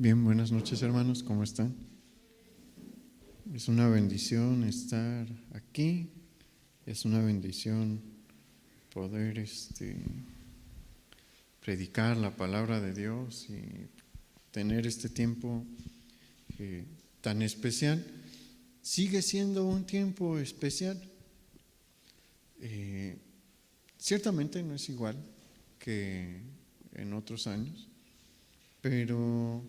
Bien, buenas noches hermanos, ¿cómo están? Es una bendición estar aquí, es una bendición poder predicar la palabra de Dios y tener este tiempo tan especial. Sigue siendo un tiempo especial. Ciertamente no es igual que en otros años, pero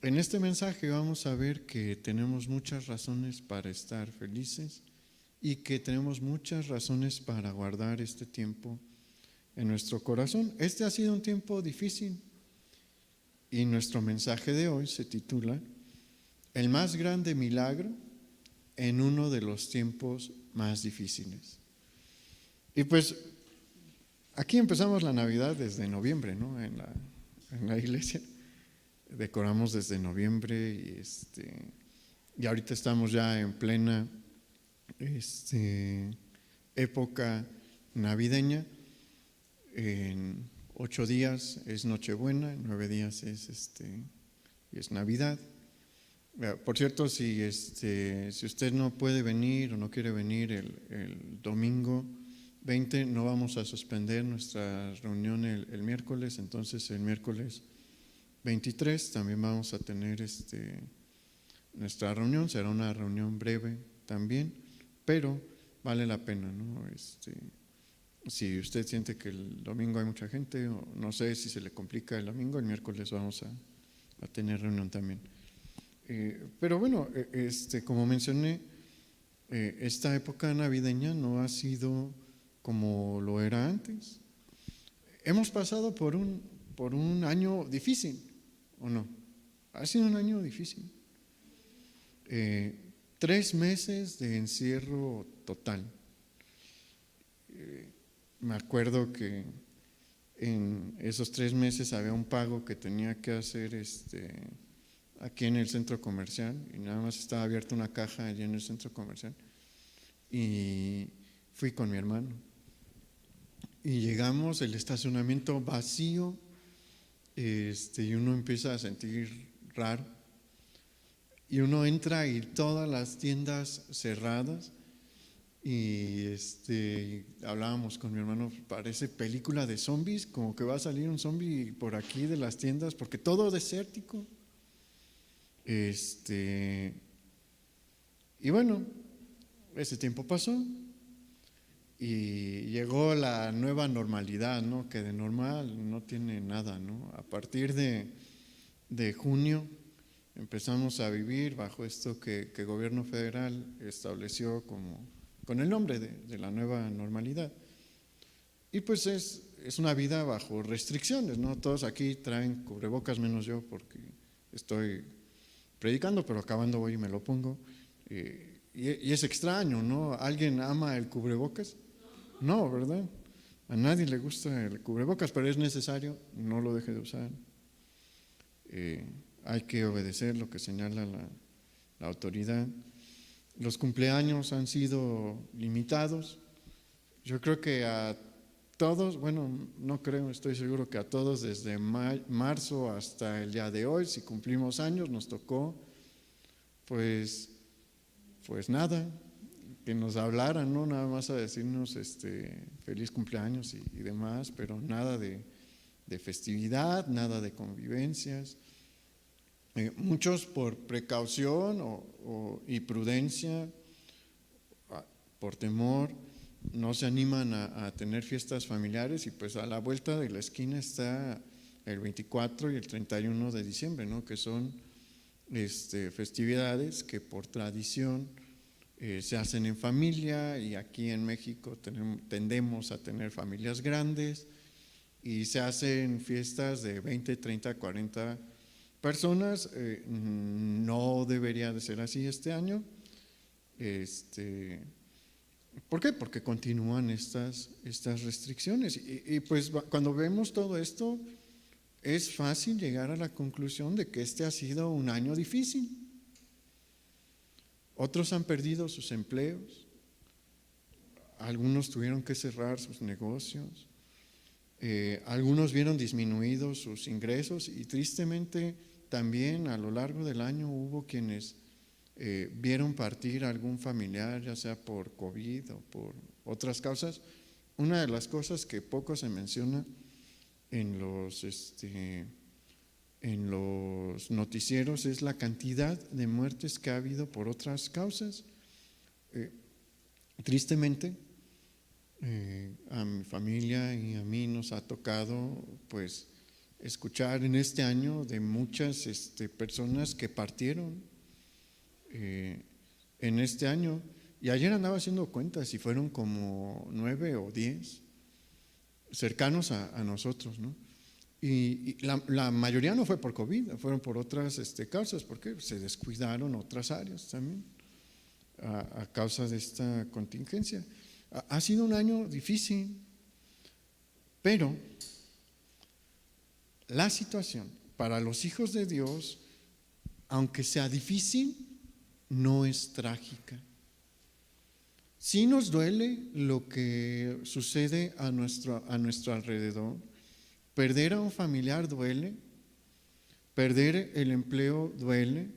en este mensaje vamos a ver que tenemos muchas razones para estar felices y que tenemos muchas razones para guardar este tiempo en nuestro corazón. Este ha sido un tiempo difícil y nuestro mensaje de hoy se titula El más grande milagro en uno de los tiempos más difíciles. Y pues aquí empezamos la Navidad desde noviembre, ¿no? En la iglesia. Decoramos desde noviembre y ahorita estamos ya en plena época navideña. En 8 días es Nochebuena, en 9 días es Navidad. Por cierto, si usted no puede venir o no quiere venir el domingo 20, no vamos a suspender nuestra reunión el miércoles, entonces el miércoles 23 también vamos a tener nuestra reunión. Será una reunión breve también, pero vale la pena, ¿no? Si usted siente que el domingo hay mucha gente, o no sé si se le complica el domingo, el miércoles vamos a tener reunión también. Pero bueno, como mencioné, esta época navideña no ha sido como lo era antes. Hemos pasado por un año difícil, ¿o no? Ha sido un año difícil. 3 meses de encierro total. Me acuerdo que en esos 3 meses había un pago que tenía que hacer aquí en el centro comercial, y nada más estaba abierta una caja allí en el centro comercial, y fui con mi hermano y llegamos, el estacionamiento vacío, y uno empieza a sentir raro, y uno entra y todas las tiendas cerradas, y hablábamos con mi hermano, parece película de zombies, como que va a salir un zombie por aquí de las tiendas, porque todo desértico. Y bueno, ese tiempo pasó y llegó la nueva normalidad, ¿no? Que de normal no tiene nada, ¿no? A partir de junio empezamos a vivir bajo esto que el gobierno federal estableció con el nombre de la nueva normalidad. Y pues es una vida bajo restricciones, ¿no? Todos aquí traen cubrebocas, menos yo, porque estoy predicando, pero acabando voy y me lo pongo. Y es extraño, ¿no? ¿Alguien ama el cubrebocas? No, ¿verdad? A nadie le gusta el cubrebocas, pero es necesario, no lo deje de usar. Hay que obedecer lo que señala la autoridad. Los cumpleaños han sido limitados. Yo creo que a todos, bueno, no creo, estoy seguro que a todos desde marzo hasta el día de hoy, si cumplimos años, nos tocó, pues nada, que nos hablaran, ¿no? Nada más a decirnos feliz cumpleaños y demás, pero nada de festividad, nada de convivencias. Muchos por precaución y prudencia, por temor, no se animan a tener fiestas familiares, y pues a la vuelta de la esquina está el 24 y el 31 de diciembre, ¿no? Que son festividades que por tradición se hacen en familia, y aquí en México tendemos a tener familias grandes y se hacen fiestas de 20, 30, 40 personas. No debería de ser así este año. ¿Por qué? Porque continúan estas restricciones y pues cuando vemos todo esto es fácil llegar a la conclusión de que este ha sido un año difícil. Otros han perdido sus empleos, algunos tuvieron que cerrar sus negocios, Algunos vieron disminuidos sus ingresos y tristemente también a lo largo del año hubo quienes vieron partir a algún familiar, ya sea por COVID o por otras causas. Una de las cosas que poco se menciona en los noticieros es la cantidad de muertes que ha habido por otras causas. Tristemente, a mi familia y a mí nos ha tocado pues escuchar en este año de muchas personas que partieron en este año, y ayer andaba haciendo cuentas y fueron como 9 o 10 cercanos a nosotros, ¿no? Y la mayoría no fue por COVID, fueron por otras causas, porque se descuidaron otras áreas también a causa de esta contingencia. Ha sido un año difícil, pero la situación para los hijos de Dios, aunque sea difícil, no es trágica. Sí nos duele lo que sucede a nuestro alrededor. Perder a un familiar duele, perder el empleo duele,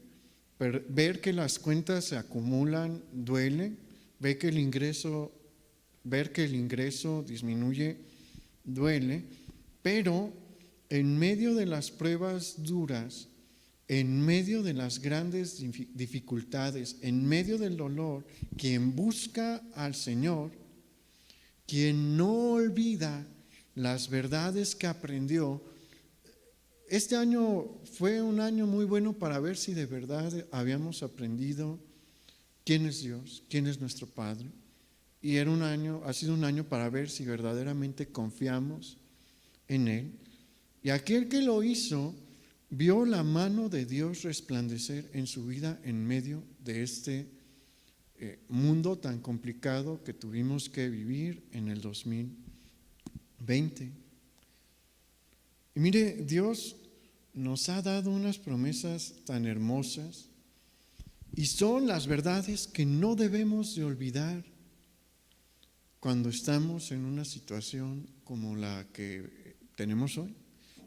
ver que las cuentas se acumulan duele, ver que el ingreso disminuye duele, pero en medio de las pruebas duras, en medio de las grandes dificultades, en medio del dolor, quien busca al Señor, quien no olvida las verdades que aprendió. Este año fue un año muy bueno para ver si de verdad habíamos aprendido quién es Dios, quién es nuestro Padre. Y ha sido un año para ver si verdaderamente confiamos en Él. Y aquel que lo hizo vio la mano de Dios resplandecer en su vida en medio de este mundo tan complicado que tuvimos que vivir en el 2020. Y mire, Dios nos ha dado unas promesas tan hermosas y son las verdades que no debemos de olvidar cuando estamos en una situación como la que tenemos hoy.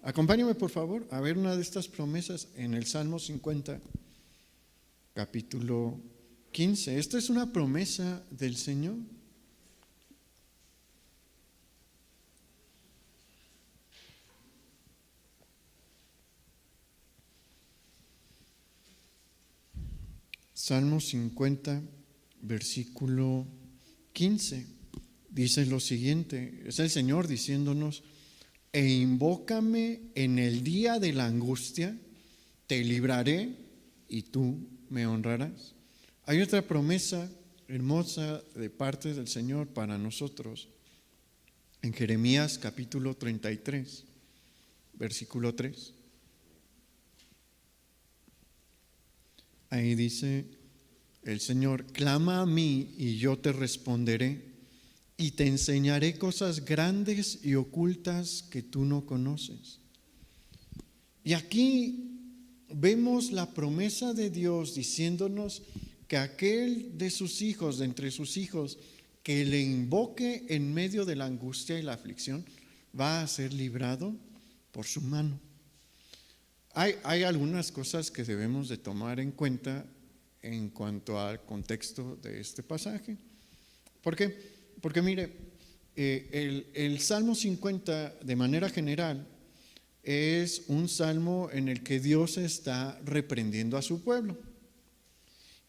Acompáñame por favor a ver una de estas promesas en el Salmo 50, capítulo 15. Esta es una promesa del Señor. Salmo 50, versículo 15, dice lo siguiente, es el Señor diciéndonos: e invócame en el día de la angustia, te libraré y tú me honrarás. Hay otra promesa hermosa de parte del Señor para nosotros en Jeremías capítulo 33, versículo 3. Ahí dice el Señor: clama a mí y yo te responderé y te enseñaré cosas grandes y ocultas que tú no conoces. Y aquí vemos la promesa de Dios diciéndonos que aquel de sus hijos, de entre sus hijos, que le invoque en medio de la angustia y la aflicción, va a ser librado por su mano. Hay algunas cosas que debemos de tomar en cuenta en cuanto al contexto de este pasaje. ¿Por qué? Porque mire, el Salmo 50 de manera general es un salmo en el que Dios está reprendiendo a su pueblo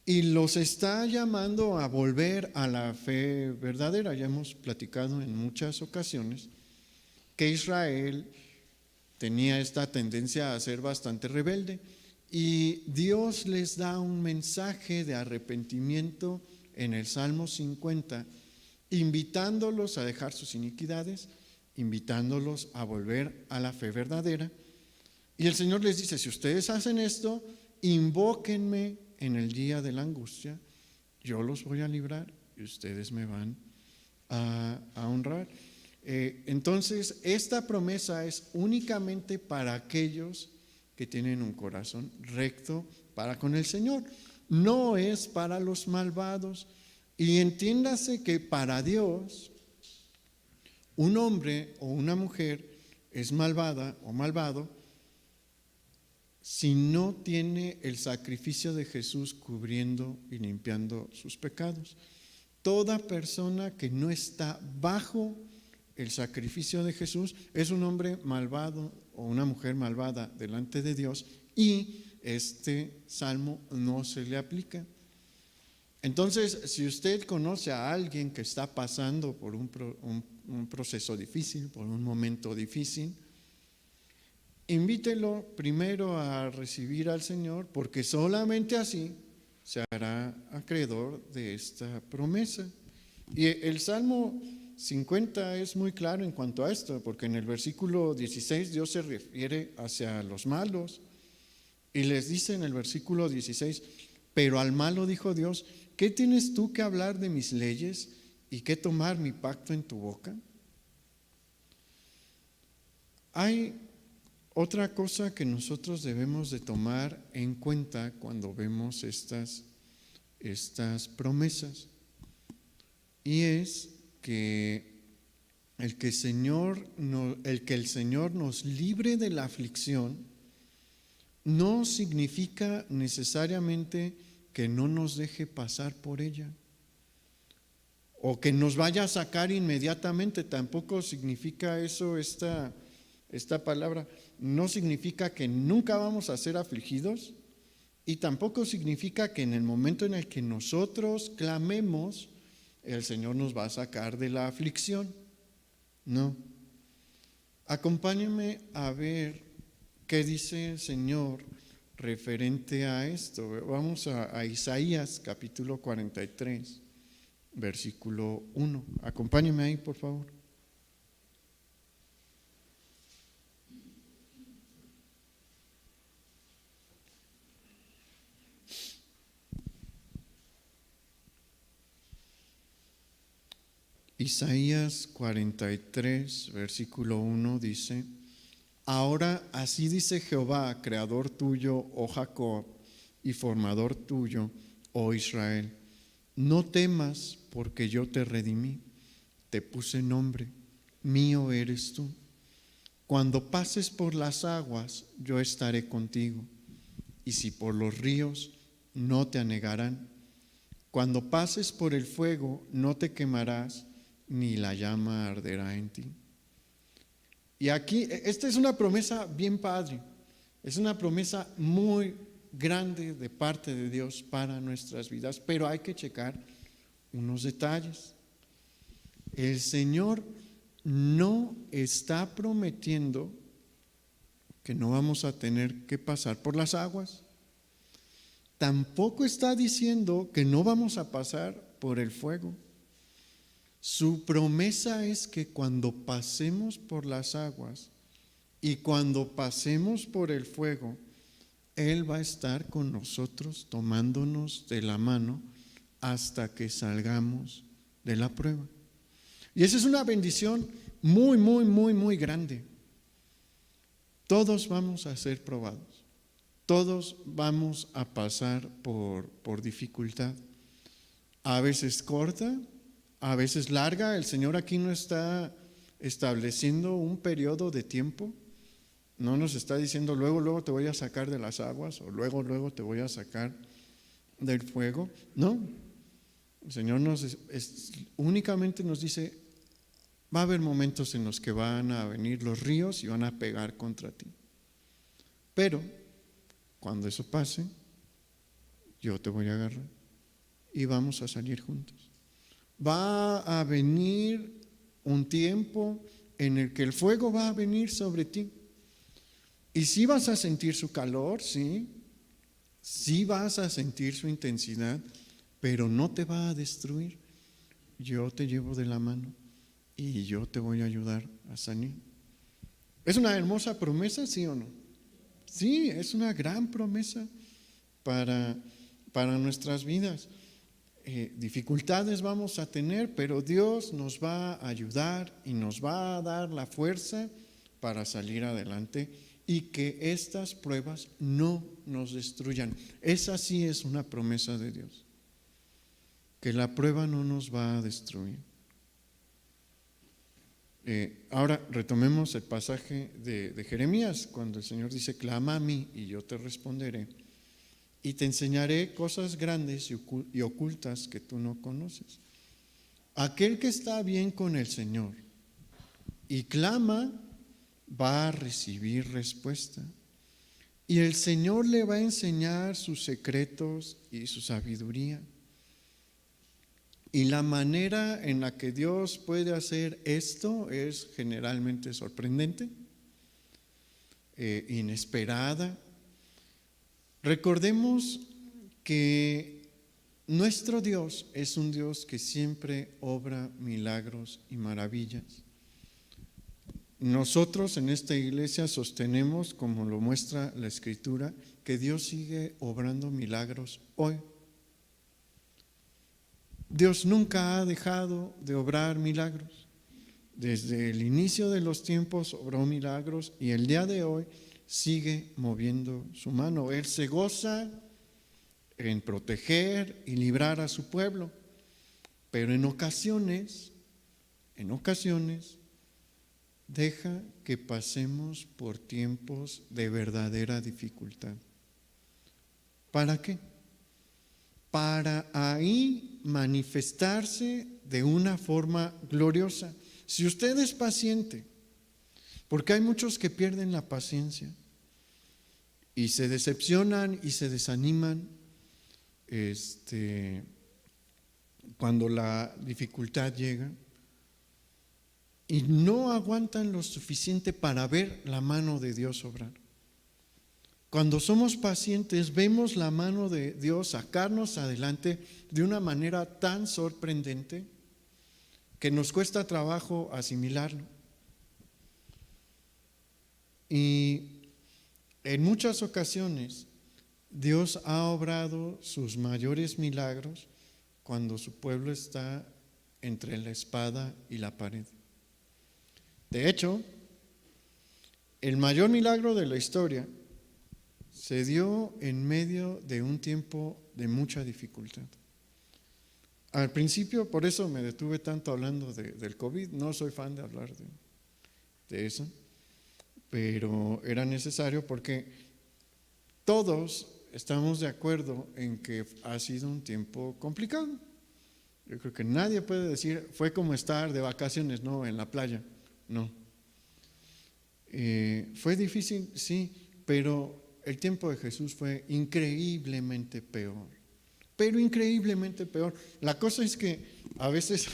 y los está llamando a volver a la fe verdadera. Ya hemos platicado en muchas ocasiones que Israel tenía esta tendencia a ser bastante rebelde y Dios les da un mensaje de arrepentimiento en el Salmo 50, invitándolos a dejar sus iniquidades, invitándolos a volver a la fe verdadera. Y el Señor les dice: si ustedes hacen esto, invóquenme en el día de la angustia, yo los voy a librar y ustedes me van a honrar. Entonces, esta promesa es únicamente para aquellos que tienen un corazón recto para con el Señor. No es para los malvados. Y entiéndase que para Dios un hombre o una mujer es malvada o malvado si no tiene el sacrificio de Jesús cubriendo y limpiando sus pecados. Toda persona que no está bajo el sacrificio de Jesús es un hombre malvado o una mujer malvada delante de Dios, y este salmo no se le aplica. Entonces, si usted conoce a alguien que está pasando por un proceso difícil, por un momento difícil, invítelo primero a recibir al Señor, porque solamente así se hará acreedor de esta promesa. Y el Salmo 50 es muy claro en cuanto a esto, porque en el versículo 16 Dios se refiere hacia los malos y les dice en el versículo 16: pero al malo dijo Dios, ¿qué tienes tú que hablar de mis leyes y que tomar mi pacto en tu boca? Hay otra cosa que nosotros debemos de tomar en cuenta cuando vemos estas promesas, y es que el que el Señor nos libre de la aflicción no significa necesariamente que no nos deje pasar por ella o que nos vaya a sacar inmediatamente. Tampoco significa eso esta palabra. No significa que nunca vamos a ser afligidos, y tampoco significa que en el momento en el que nosotros clamemos, el Señor nos va a sacar de la aflicción. No. Acompáñenme a ver qué dice el Señor referente a esto. Vamos a Isaías capítulo 43, versículo 1. Acompáñenme ahí, por favor. Isaías 43, versículo 1 dice: ahora así dice Jehová, creador tuyo, oh Jacob, y formador tuyo, oh Israel: no temas, porque yo te redimí, te puse nombre, mío eres tú. Cuando pases por las aguas, yo estaré contigo, y si por los ríos, no te anegarán. Cuando pases por el fuego, no te quemarás, ni la llama arderá en ti. Y aquí, esta es una promesa bien padre, es una promesa muy grande de parte de Dios para nuestras vidas, pero hay que checar unos detalles. El Señor no está prometiendo que no vamos a tener que pasar por las aguas. Tampoco está diciendo que no vamos a pasar por el fuego. Su promesa es que cuando pasemos por las aguas y cuando pasemos por el fuego, Él va a estar con nosotros tomándonos de la mano hasta que salgamos de la prueba. Y esa es una bendición muy, muy, muy, muy grande. Todos vamos a ser probados. Todos vamos a pasar por dificultad. A veces corta, a veces larga. El Señor aquí no está estableciendo un periodo de tiempo. No nos está diciendo luego te voy a sacar de las aguas, o luego te voy a sacar del fuego. No, el Señor únicamente nos dice: va a haber momentos en los que van a venir los ríos y van a pegar contra ti, pero cuando eso pase, yo te voy a agarrar y vamos a salir juntos. Va a venir un tiempo en el que el fuego va a venir sobre ti. Y sí vas a sentir su calor, sí vas a sentir su intensidad, pero no te va a destruir. Yo te llevo de la mano y yo te voy a ayudar a salir. ¿Es una hermosa promesa, sí o no? Sí, es una gran promesa para nuestras vidas. Dificultades vamos a tener, pero Dios nos va a ayudar y nos va a dar la fuerza para salir adelante y que estas pruebas no nos destruyan. Esa sí es una promesa de Dios, que la prueba no nos va a destruir. Ahora retomemos el pasaje de Jeremías, cuando el Señor dice: clama a mí y yo te responderé, y te enseñaré cosas grandes y ocultas que tú no conoces. Aquel que está bien con el Señor y clama va a recibir respuesta. Y el Señor le va a enseñar sus secretos y su sabiduría. Y la manera en la que Dios puede hacer esto es generalmente sorprendente, inesperada. Recordemos que nuestro Dios es un Dios que siempre obra milagros y maravillas. Nosotros en esta iglesia sostenemos, como lo muestra la Escritura, que Dios sigue obrando milagros hoy. Dios nunca ha dejado de obrar milagros. Desde el inicio de los tiempos obró milagros y el día de hoy sigue moviendo su mano. Él se goza en proteger y librar a su pueblo, pero en ocasiones deja que pasemos por tiempos de verdadera dificultad. ¿Para qué? Para ahí manifestarse de una forma gloriosa. Si usted es paciente, porque hay muchos que pierden la paciencia y se decepcionan y se desaniman cuando la dificultad llega, y no aguantan lo suficiente para ver la mano de Dios obrar. Cuando somos pacientes, vemos la mano de Dios sacarnos adelante de una manera tan sorprendente que nos cuesta trabajo asimilarlo. Y en muchas ocasiones, Dios ha obrado sus mayores milagros cuando su pueblo está entre la espada y la pared. De hecho, el mayor milagro de la historia se dio en medio de un tiempo de mucha dificultad. Al principio, por eso me detuve tanto hablando del COVID, no soy fan de hablar de eso, pero era necesario porque todos estamos de acuerdo en que ha sido un tiempo complicado. Yo creo que nadie puede decir, fue como estar de vacaciones, no, en la playa, no. Fue difícil, sí, pero el tiempo de Jesús fue increíblemente peor, pero increíblemente peor. La cosa es que a veces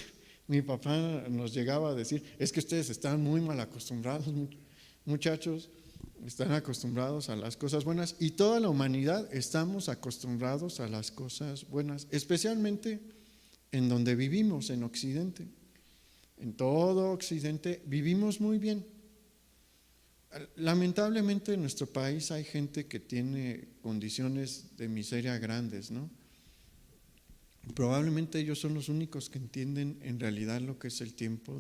mi papá nos llegaba a decir, es que ustedes están muy mal acostumbrados, muchachos, están acostumbrados a las cosas buenas, y toda la humanidad estamos acostumbrados a las cosas buenas, especialmente en donde vivimos, en Occidente. En todo Occidente vivimos muy bien. Lamentablemente en nuestro país hay gente que tiene condiciones de miseria grandes, ¿no? Probablemente ellos son los únicos que entienden en realidad lo que es el tiempo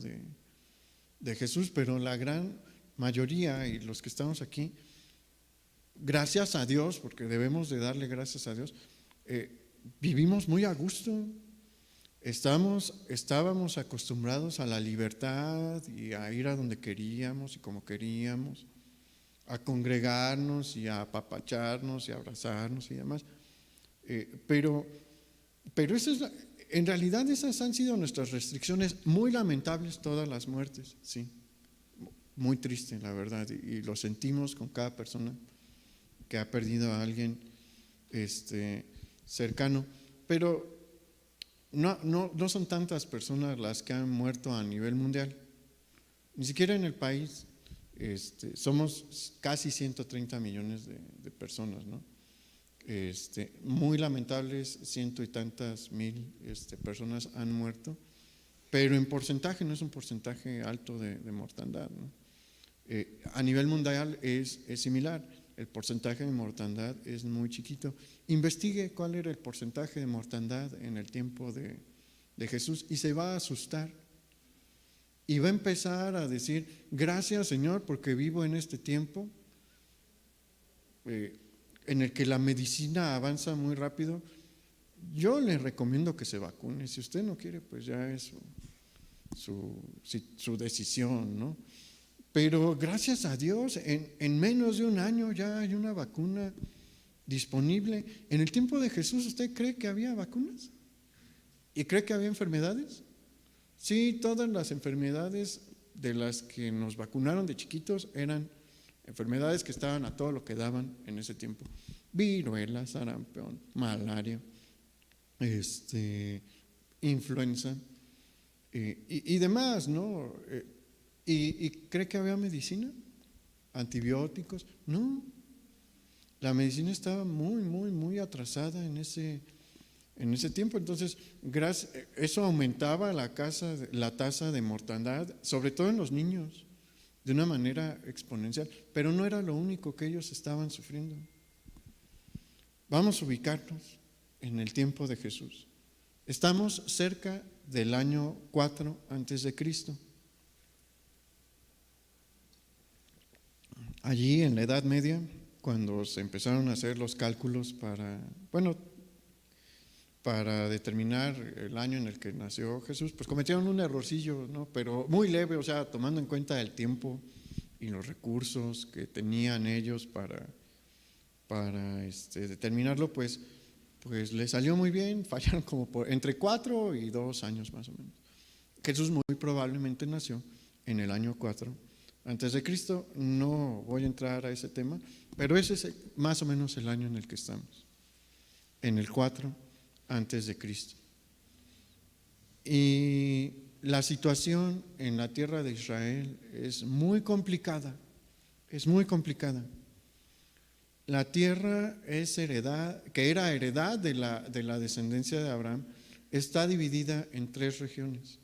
de Jesús, pero la gran mayoría y los que estamos aquí, gracias a Dios, porque debemos de darle gracias a Dios, vivimos muy a gusto. Estábamos acostumbrados a la libertad y a ir a donde queríamos y como queríamos, a congregarnos y a apapacharnos y a abrazarnos y demás. Pero en realidad esas han sido nuestras restricciones, muy lamentables todas las muertes, sí, muy triste la verdad, y lo sentimos con cada persona que ha perdido a alguien cercano, pero no son tantas personas las que han muerto a nivel mundial, ni siquiera en el país. Somos casi 130 millones de personas, ¿no? Muy lamentables, ciento y tantas mil personas han muerto, pero en porcentaje no es un porcentaje alto de mortandad, ¿no? A nivel mundial es similar. El porcentaje de mortandad es muy chiquito. Investigue cuál era el porcentaje de mortandad en el tiempo de Jesús y se va a asustar. Y va a empezar a decir, gracias Señor porque vivo en este tiempo en el que la medicina avanza muy rápido. Yo le recomiendo que se vacune. Si usted no quiere, pues ya es su decisión, ¿no? Pero gracias a Dios, en menos de un año ya hay una vacuna disponible. En el tiempo de Jesús, ¿usted cree que había vacunas? ¿Y cree que había enfermedades? Sí, todas las enfermedades de las que nos vacunaron de chiquitos eran enfermedades que estaban a todo lo que daban en ese tiempo. Viruela, sarampión, malaria, influenza y demás, ¿no? ¿Y cree que había medicina? ¿Antibióticos? No. La medicina estaba muy, muy, muy atrasada en ese tiempo. Entonces, eso aumentaba la tasa de mortandad, sobre todo en los niños, de una manera exponencial. Pero no era lo único que ellos estaban sufriendo. Vamos a ubicarnos en el tiempo de Jesús. Estamos cerca del año 4 antes de Cristo. Allí en la Edad Media, cuando se empezaron a hacer los cálculos para determinar el año en el que nació Jesús, pues cometieron un errorcillo, ¿no? Pero muy leve, o sea, tomando en cuenta el tiempo y los recursos que tenían ellos para determinarlo, pues les salió muy bien. Fallaron como entre 4 y 2 años más o menos. Jesús muy probablemente nació en el año 4 antes de Cristo. No voy a entrar a ese tema, pero ese es más o menos el año en el que estamos, en el 4 antes de Cristo. Y la situación en la tierra de Israel es muy complicada, La tierra que era heredad de la descendencia de Abraham, está dividida en 3 regiones: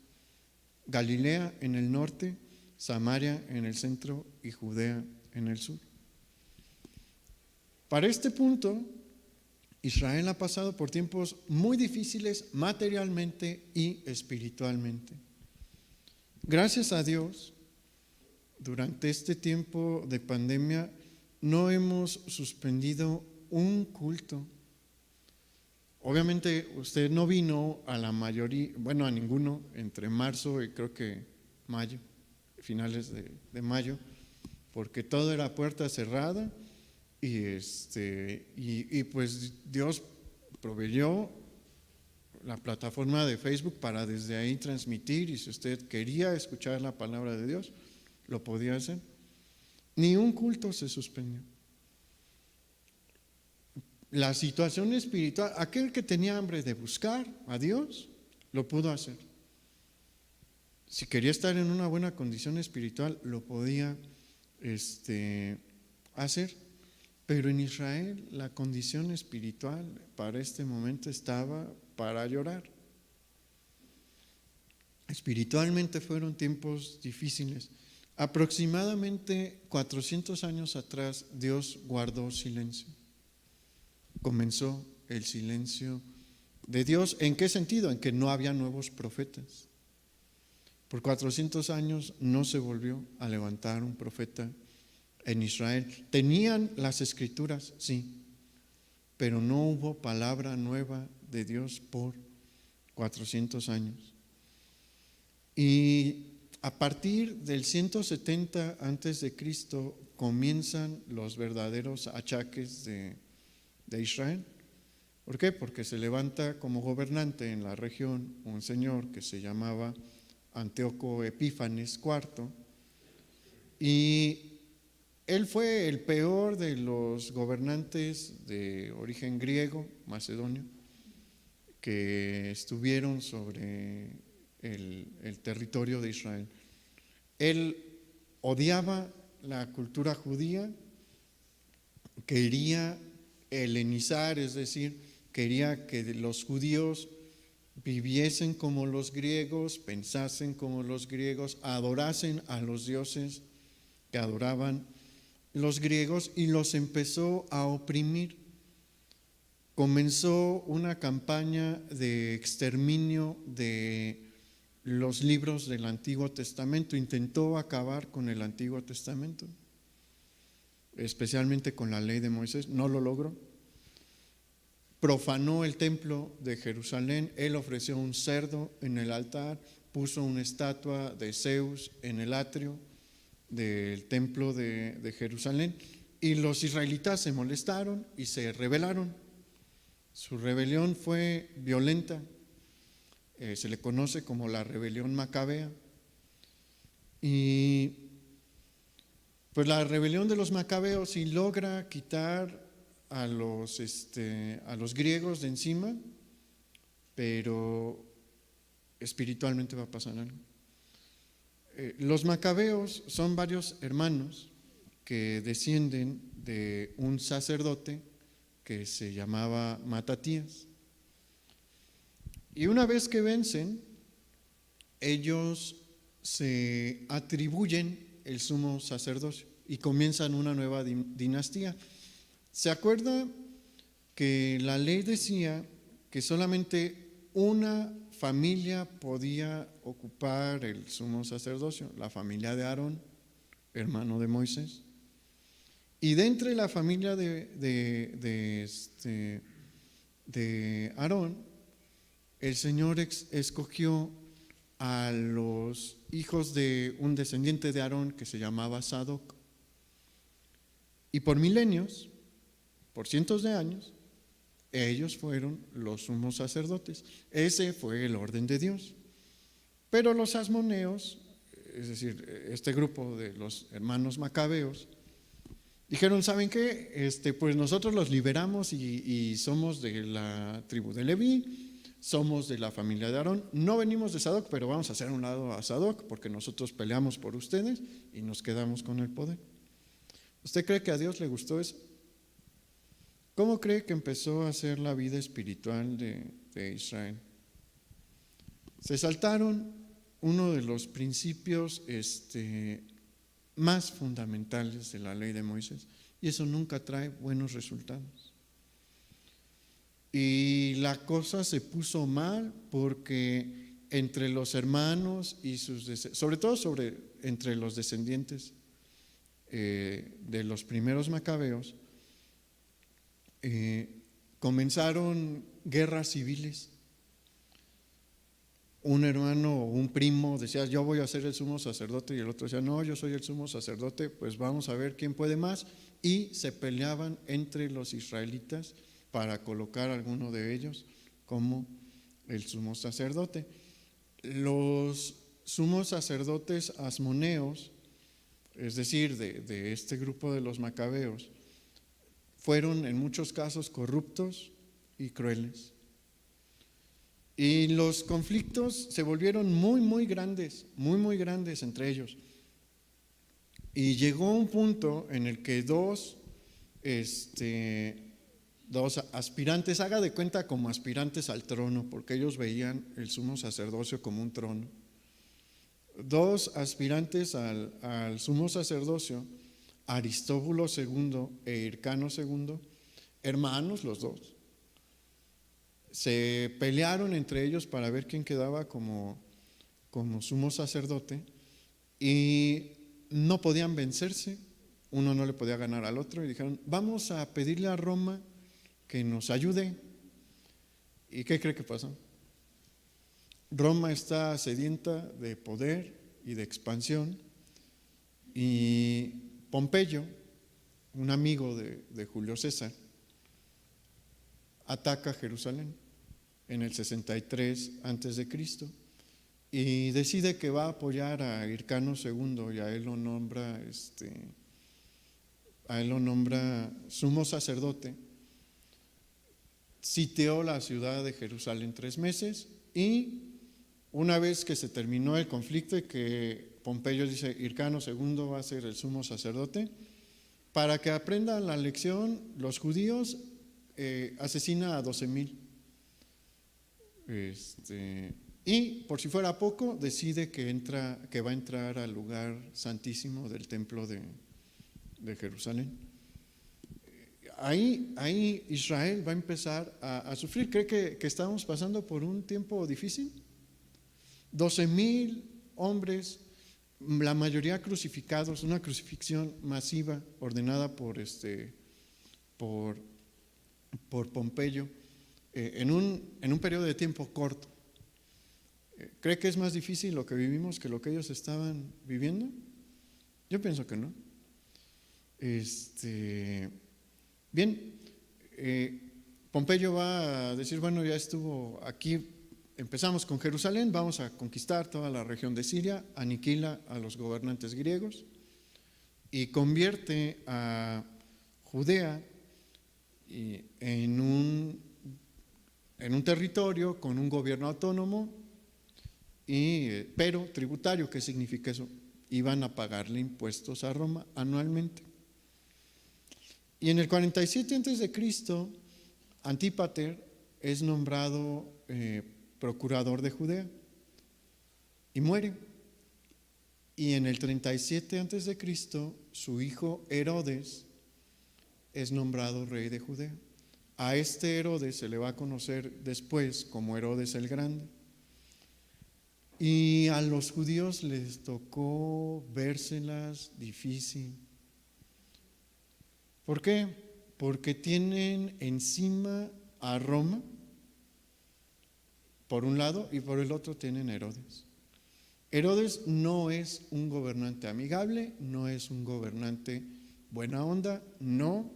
Galilea en el norte, Samaria en el centro y Judea en el sur. Para este punto, Israel ha pasado por tiempos muy difíciles materialmente y espiritualmente. Gracias a Dios, durante este tiempo de pandemia no hemos suspendido un culto. Obviamente usted no vino a la mayoría, a ninguno, entre marzo y creo que mayo, finales de mayo, porque todo era puerta cerrada y pues Dios proveyó la plataforma de Facebook para desde ahí transmitir, y si usted quería escuchar la palabra de Dios, lo podía hacer. Ni un culto se suspendió. La situación espiritual, aquel que tenía hambre de buscar a Dios, lo pudo hacer. Si quería estar en una buena condición espiritual, lo podía hacer. Pero en Israel la condición espiritual para este momento estaba para llorar. Espiritualmente fueron tiempos difíciles. Aproximadamente 400 años atrás, Dios guardó silencio. Comenzó el silencio de Dios. ¿En qué sentido? En que no había nuevos profetas. Por 400 años no se volvió a levantar un profeta en Israel. Tenían las escrituras, sí, pero no hubo palabra nueva de Dios por 400 años. Y a partir del 170 antes de Cristo comienzan los verdaderos achaques de Israel. ¿Por qué? Porque se levanta como gobernante en la región un señor que se llamaba Antíoco Epífanes IV, y él fue el peor de los gobernantes de origen griego, macedonio, que estuvieron sobre el territorio de Israel. Él odiaba la cultura judía, quería helenizar, es decir, quería que los judíos viviesen como los griegos, pensasen como los griegos, adorasen a los dioses que adoraban los griegos, y los empezó a oprimir. Comenzó una campaña de exterminio de los libros del Antiguo Testamento. Intentó acabar con el Antiguo Testamento, especialmente con la ley de Moisés. No lo logró. Profanó el templo de Jerusalén. Él ofreció un cerdo en el altar, puso una estatua de Zeus en el atrio del templo de Jerusalén, y los israelitas se molestaron y se rebelaron. Su rebelión fue violenta, se le conoce como la rebelión macabea. Y pues la rebelión de los macabeos sí logra quitar a los griegos de encima, pero espiritualmente va a pasar algo. Los macabeos son varios hermanos que descienden de un sacerdote que se llamaba Matatías. Y una vez que vencen, ellos se atribuyen el sumo sacerdocio y comienzan una nueva dinastía. ¿Se acuerda que la ley decía que solamente una familia podía ocupar el sumo sacerdocio? La familia de Aarón, hermano de Moisés. Y de entre la familia de Aarón, el Señor escogió a los hijos de un descendiente de Aarón que se llamaba Sadoc. Y por milenios, por cientos de años, ellos fueron los sumos sacerdotes. Ese fue el orden de Dios. Pero los asmoneos, es decir, este grupo de los hermanos macabeos, dijeron: ¿saben qué? Pues nosotros los liberamos y somos de la tribu de Leví, somos de la familia de Aarón, no venimos de Sadoc, pero vamos a hacer a un lado a Sadoc porque nosotros peleamos por ustedes y nos quedamos con el poder. ¿Usted cree que a Dios le gustó eso? ¿Cómo cree que empezó a ser la vida espiritual de Israel? Se saltaron uno de los principios más fundamentales de la ley de Moisés, y eso nunca trae buenos resultados. Y la cosa se puso mal porque entre los hermanos y sobre todo entre los descendientes de los primeros macabeos, comenzaron guerras civiles. Un hermano o un primo decía: yo voy a ser el sumo sacerdote, y el otro decía: no, yo soy el sumo sacerdote, pues vamos a ver quién puede más. Y se peleaban entre los israelitas para colocar a alguno de ellos como el sumo sacerdote. Los sumos sacerdotes asmoneos, es decir, de este grupo de los macabeos, fueron en muchos casos corruptos y crueles. Y los conflictos se volvieron muy grandes entre ellos. Y llegó un punto en el que dos aspirantes, haga de cuenta como aspirantes al trono, porque ellos veían el sumo sacerdocio como un trono. Dos aspirantes al sumo sacerdocio, Aristóbulo II e Hircano II, hermanos los dos, se pelearon entre ellos para ver quién quedaba como sumo sacerdote, y no podían vencerse, uno no le podía ganar al otro, y dijeron: vamos a pedirle a Roma que nos ayude. ¿Y qué cree que pasó? Roma está sedienta de poder y de expansión, y Pompeyo, un amigo de Julio César, ataca Jerusalén en el 63 a.C. y decide que va a apoyar a Hircano II, y a él lo nombra sumo sacerdote. Sitió la ciudad de Jerusalén 3 meses, y una vez que se terminó el conflicto y que Pompeyo dice: Hircano II va a ser el sumo sacerdote, para que aprendan la lección, los judíos, asesina a 12,000. Y por si fuera poco, decide que va a entrar al lugar santísimo del templo de Jerusalén. Ahí Israel va a empezar a sufrir. ¿Cree que estamos pasando por un tiempo difícil? 12,000 hombres, la mayoría crucificados, una crucifixión masiva ordenada por Pompeyo en un periodo de tiempo corto. ¿Cree que es más difícil lo que vivimos que lo que ellos estaban viviendo? Yo pienso que no. Bien, Pompeyo va a decir, bueno, ya estuvo aquí, empezamos con Jerusalén, vamos a conquistar toda la región de Siria, aniquila a los gobernantes griegos y convierte a Judea en un territorio con un gobierno autónomo, pero tributario. ¿Qué significa eso? Iban a pagarle impuestos a Roma anualmente. Y en el 47 a.C., Antípater es nombrado procurador de Judea y muere. Y en el 37 a.C., su hijo Herodes es nombrado rey de Judea. A este Herodes se le va a conocer después como Herodes el Grande. Y a los judíos les tocó vérselas difícil. ¿Por qué? Porque tienen encima a Roma, por un lado, y por el otro tienen a Herodes. Herodes no es un gobernante amigable, no es un gobernante buena onda, no.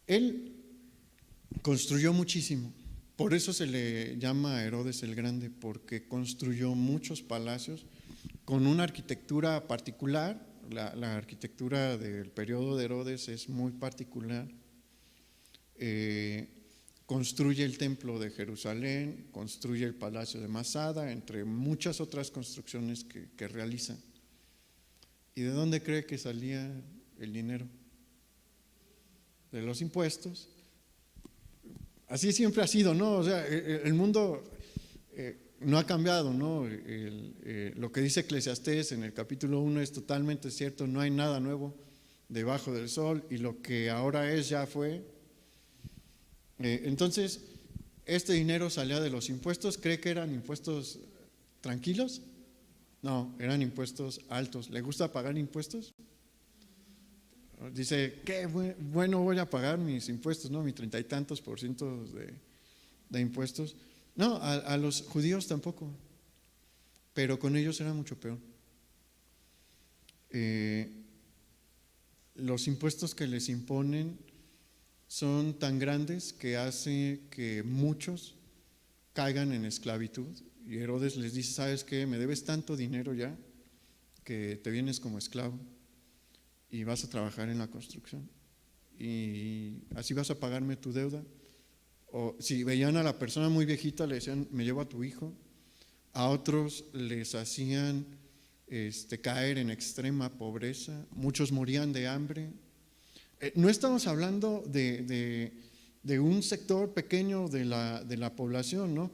Él construyó muchísimo. Por eso se le llama Herodes el Grande, porque construyó muchos palacios con una arquitectura particular. La arquitectura del periodo de Herodes es muy particular. Construye el templo de Jerusalén, construye el palacio de Masada, entre muchas otras construcciones que realiza. ¿Y de dónde cree que salía el dinero? De los impuestos. Así siempre ha sido, ¿no? O sea, el mundo no ha cambiado, ¿no? Lo que dice Eclesiastés en el capítulo 1 es totalmente cierto, no hay nada nuevo debajo del sol y lo que ahora es ya fue. Entonces, este dinero salía de los impuestos. ¿Cree que eran impuestos tranquilos? No, eran impuestos altos. ¿Le gusta pagar impuestos? Dice, qué bueno, voy a pagar mis impuestos, ¿no? Mi 30 y tantos % de impuestos. No, a los judíos tampoco, pero con ellos era mucho peor. Los impuestos que les imponen son tan grandes que hace que muchos caigan en esclavitud. Y Herodes les dice, ¿sabes qué? Me debes tanto dinero ya que te vienes como esclavo y vas a trabajar en la construcción y así vas a pagarme tu deuda. O si veían a la persona muy viejita le decían, me llevo a tu hijo. A otros les hacían caer en extrema pobreza, muchos morían de hambre. No estamos hablando de un sector pequeño de la población, ¿no?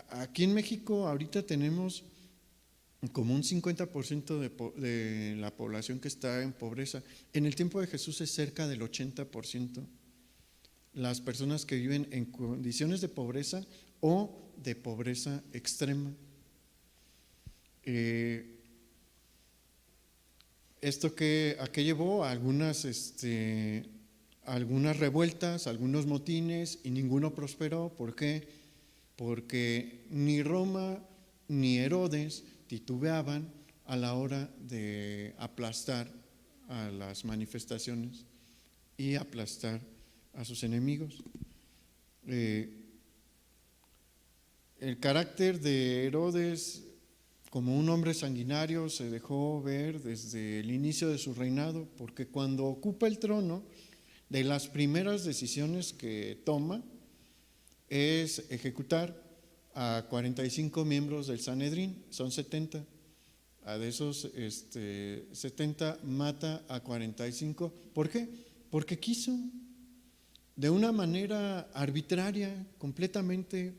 Aquí en México ahorita tenemos como un 50% de la población que está en pobreza. En el tiempo de Jesús es cerca del 80%. Las personas que viven en condiciones de pobreza o de pobreza extrema. ¿Esto a qué llevó? A algunas revueltas, algunos motines, y ninguno prosperó. ¿Por qué? Porque ni Roma ni Herodes titubeaban a la hora de aplastar a las manifestaciones y aplastar a sus enemigos. El carácter de Herodes como un hombre sanguinario se dejó ver desde el inicio de su reinado, porque cuando ocupa el trono, de las primeras decisiones que toma es ejecutar a 45 miembros del Sanedrín, son 70. De esos 70 mata a 45. ¿Por qué? Porque quiso, de una manera arbitraria, completamente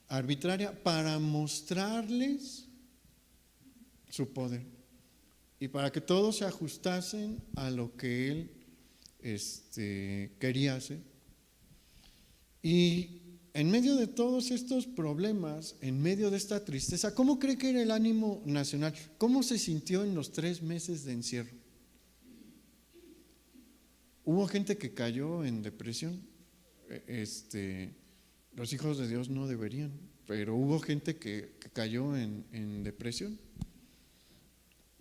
arbitraria, para mostrarles su poder y para que todos se ajustasen a lo que él quería hacer. Y en medio de todos estos problemas, en medio de esta tristeza, ¿cómo cree que era el ánimo nacional? ¿Cómo se sintió en los 3 meses de encierro? Hubo gente que cayó en depresión. Los hijos de Dios no deberían, pero hubo gente que cayó en depresión.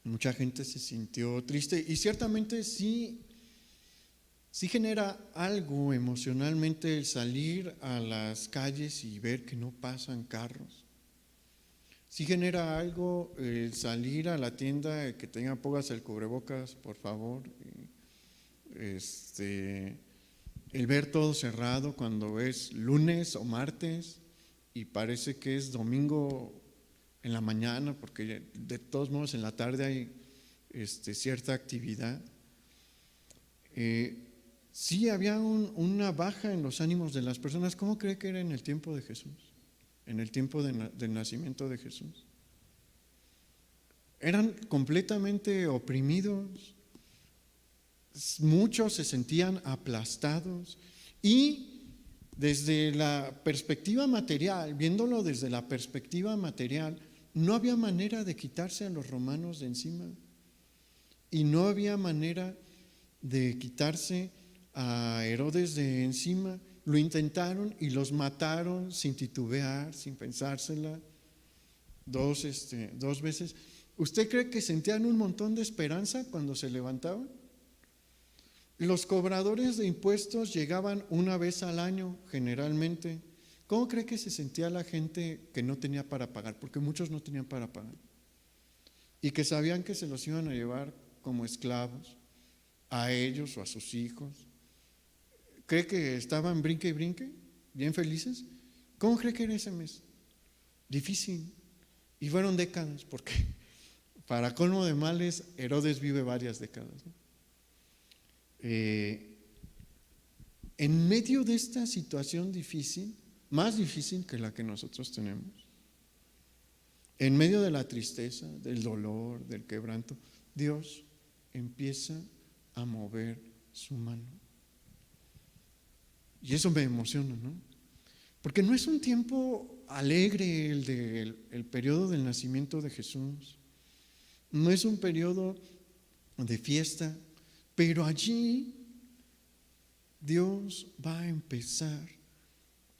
Mucha gente se sintió triste y ciertamente sí genera algo emocionalmente el salir a las calles y ver que no pasan carros. Sí genera algo el salir a la tienda, que tenga póngase el cubrebocas, por favor. El ver todo cerrado cuando es lunes o martes y parece que es domingo en la mañana, porque de todos modos en la tarde hay cierta actividad. Sí había una baja en los ánimos de las personas. ¿Cómo cree que era en el tiempo de Jesús? En el tiempo del nacimiento de Jesús. Eran completamente oprimidos, muchos se sentían aplastados y desde la perspectiva material, viéndolo desde la perspectiva material, no había manera de quitarse a los romanos de encima y no había manera de quitarse a Herodes de encima. Lo intentaron y los mataron sin titubear, sin pensársela, dos veces. ¿Usted cree que sentían un montón de esperanza cuando se levantaban? Los cobradores de impuestos llegaban una vez al año generalmente. ¿Cómo cree que se sentía la gente que no tenía para pagar? Porque muchos no tenían para pagar y que sabían que se los iban a llevar como esclavos a ellos o a sus hijos. ¿Cree que estaban brinque y brinque, bien felices? ¿Cómo cree que era ese mes? Difícil. Y fueron décadas, porque para colmo de males, Herodes vive varias décadas, ¿no? En medio de esta situación difícil, más difícil que la que nosotros tenemos, en medio de la tristeza, del dolor, del quebranto, Dios empieza a mover su mano. Y eso me emociona, ¿no? Porque no es un tiempo alegre el periodo del nacimiento de Jesús. No es un periodo de fiesta, pero allí Dios va a empezar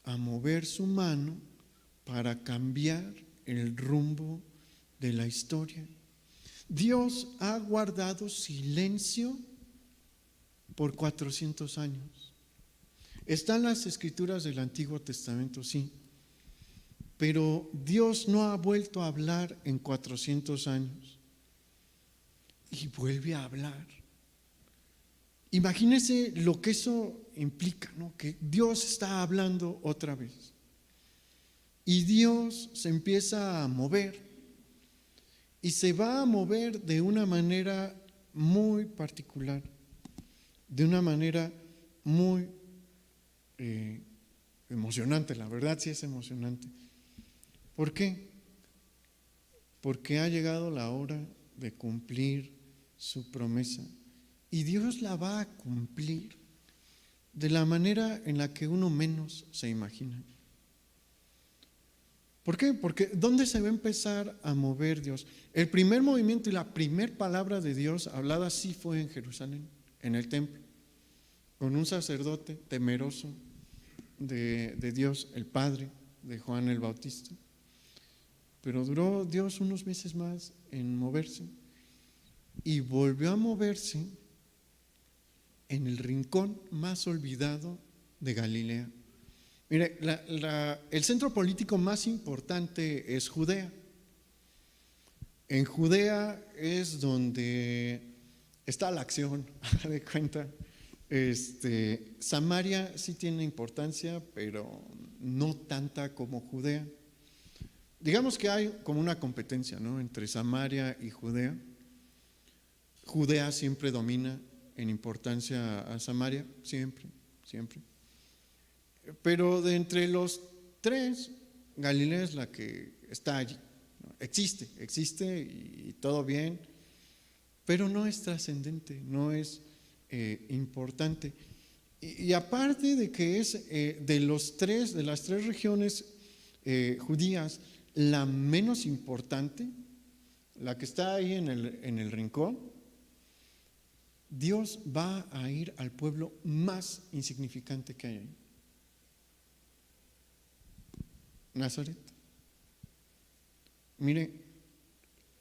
a mover su mano para cambiar el rumbo de la historia. Dios ha guardado silencio por 400 años. Están las escrituras del Antiguo Testamento, sí, pero Dios no ha vuelto a hablar en 400 años y vuelve a hablar. Imagínense lo que eso implica, ¿no? Que Dios está hablando otra vez y Dios se empieza a mover y se va a mover de una manera muy particular, de una manera muy emocionante. La verdad sí es emocionante. ¿Por qué? Porque ha llegado la hora de cumplir su promesa y Dios la va a cumplir de la manera en la que uno menos se imagina. ¿Por qué? Porque ¿dónde se va a empezar a mover Dios? El primer movimiento y la primera palabra de Dios hablada sí fue en Jerusalén, en el templo, con un sacerdote temeroso de Dios, el padre de Juan el Bautista. Pero duró Dios unos meses más en moverse y volvió a moverse en el rincón más olvidado de Galilea. Mire, el centro político más importante es Judea. En Judea es donde está la acción, de cuenta. Samaria sí tiene importancia, pero no tanta como Judea. Digamos que hay como una competencia, ¿no?, entre Samaria y Judea. Judea siempre domina en importancia a Samaria, siempre. Pero de entre los tres, Galilea es la que está allí, ¿no? Existe y todo bien, pero no es trascendente, no es importante. Y aparte de que es de las tres regiones judías, la menos importante, la que está ahí en el rincón, Dios va a ir al pueblo más insignificante que hay ahí. Nazaret. Mire,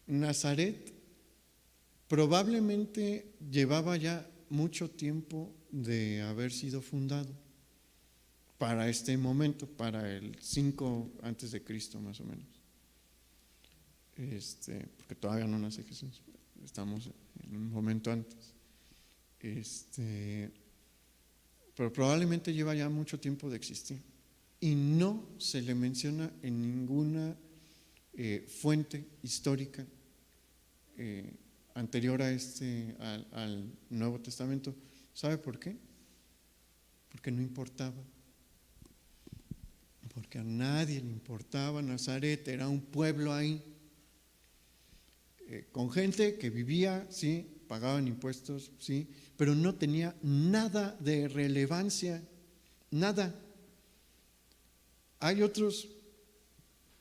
Nazaret probablemente llevaba ya mucho tiempo de haber sido fundado para este momento, para el 5 antes de Cristo más o menos. Porque todavía no nace Jesús, estamos en un momento antes. Pero probablemente lleva ya mucho tiempo de existir y no se le menciona en ninguna fuente histórica anterior a al Nuevo Testamento. ¿Sabe por qué? Porque no importaba, porque a nadie le importaba. Nazaret era un pueblo ahí, con gente que vivía, sí, pagaban impuestos, sí, pero no tenía nada de relevancia, nada. Hay otros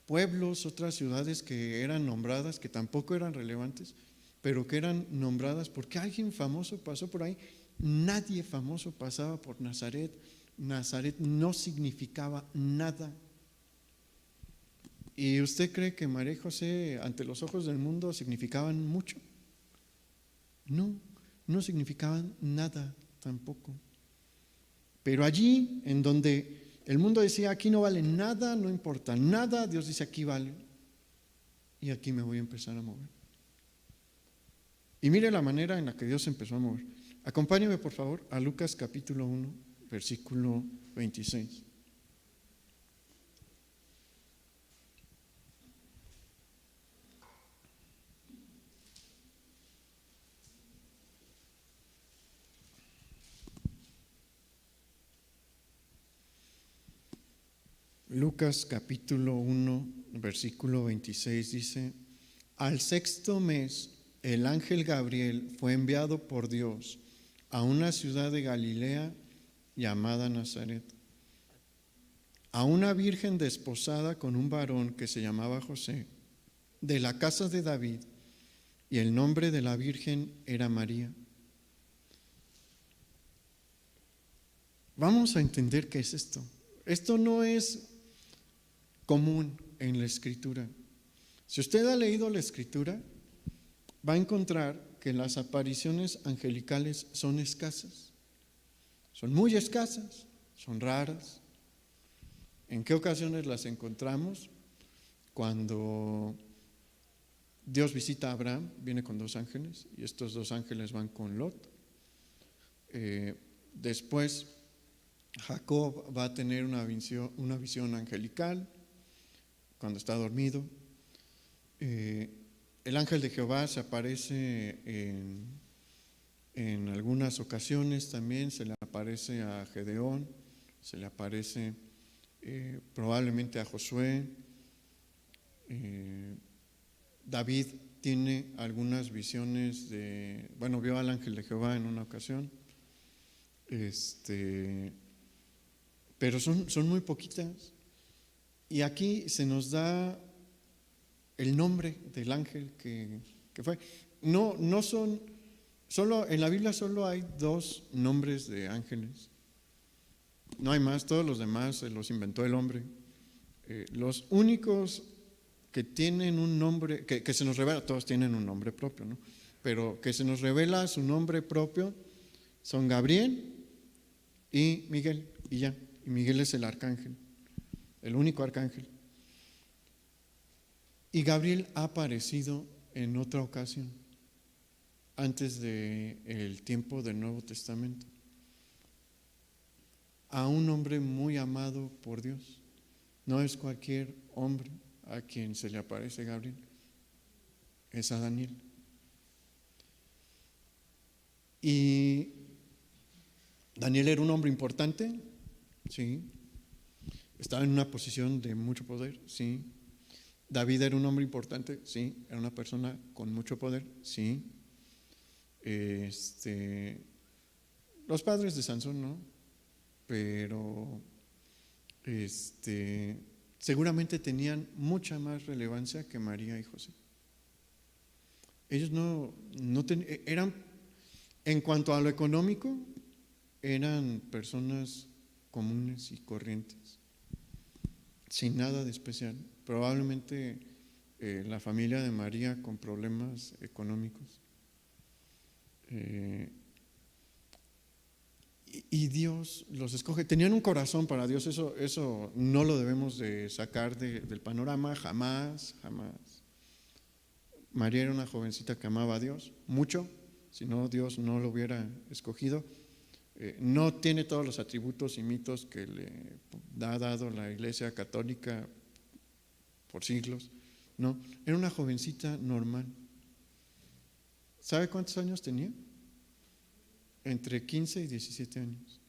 pueblos, otras ciudades que eran nombradas, que tampoco eran relevantes, pero que eran nombradas porque alguien famoso pasó por ahí. Nadie famoso pasaba por Nazaret. Nazaret no significaba nada. ¿Y usted cree que María y José ante los ojos del mundo significaban mucho? No, no significaban nada tampoco. Pero allí, en donde el mundo decía, aquí no vale nada, no importa nada, Dios dice, aquí vale. Y aquí me voy a empezar a mover. Y mire la manera en la que Dios se empezó a mover. Acompáñeme, por favor, a Lucas capítulo 1, versículo 26. Lucas capítulo 1, versículo 26 dice: al sexto mes, el ángel Gabriel fue enviado por Dios a una ciudad de Galilea llamada Nazaret, a una virgen desposada con un varón que se llamaba José, de la casa de David, y el nombre de la virgen era María. Vamos a entender qué es esto. Esto no es común en la Escritura. Si usted ha leído la Escritura, va a encontrar que las apariciones angelicales son escasas, son muy escasas, son raras. ¿En qué ocasiones las encontramos? Cuando Dios visita a Abraham, viene con 2 ángeles, y estos 2 ángeles van con Lot. Después Jacob va a tener una visión angelical cuando está dormido. El ángel de Jehová se aparece en algunas ocasiones también, se le aparece a Gedeón, se le aparece probablemente a Josué. David tiene algunas visiones vio al ángel de Jehová en una ocasión, pero son muy poquitas. Y aquí se nos da el nombre del ángel que fue. No son, solo en la Biblia solo hay 2 nombres de ángeles. No hay más, todos los demás los inventó el hombre. Los únicos que tienen un nombre, que se nos revela, todos tienen un nombre propio, ¿no? Pero que se nos revela su nombre propio son Gabriel y Miguel, y ya. Y Miguel es el arcángel, el único arcángel. Y Gabriel ha aparecido en otra ocasión, antes del tiempo del Nuevo Testamento, a un hombre muy amado por Dios. No es cualquier hombre a quien se le aparece Gabriel, es a Daniel. Y Daniel era un hombre importante, sí. Estaba en una posición de mucho poder, sí. David era un hombre importante, sí. Era una persona con mucho poder, sí. Los padres de Sansón, ¿no? Pero seguramente tenían mucha más relevancia que María y José. Ellos eran, en cuanto a lo económico, eran personas comunes y corrientes. sin nada de especial. Probablemente la familia de María con problemas económicos. Y Dios los escoge. Tenían un corazón para Dios, eso no lo debemos de sacar del panorama, jamás. María era una jovencita que amaba a Dios mucho, si no Dios no lo hubiera escogido. No tiene todos los atributos y mitos que le ha dado la Iglesia Católica por siglos, no, era una jovencita normal. ¿Sabe cuántos años tenía? Entre 15 y 17 años.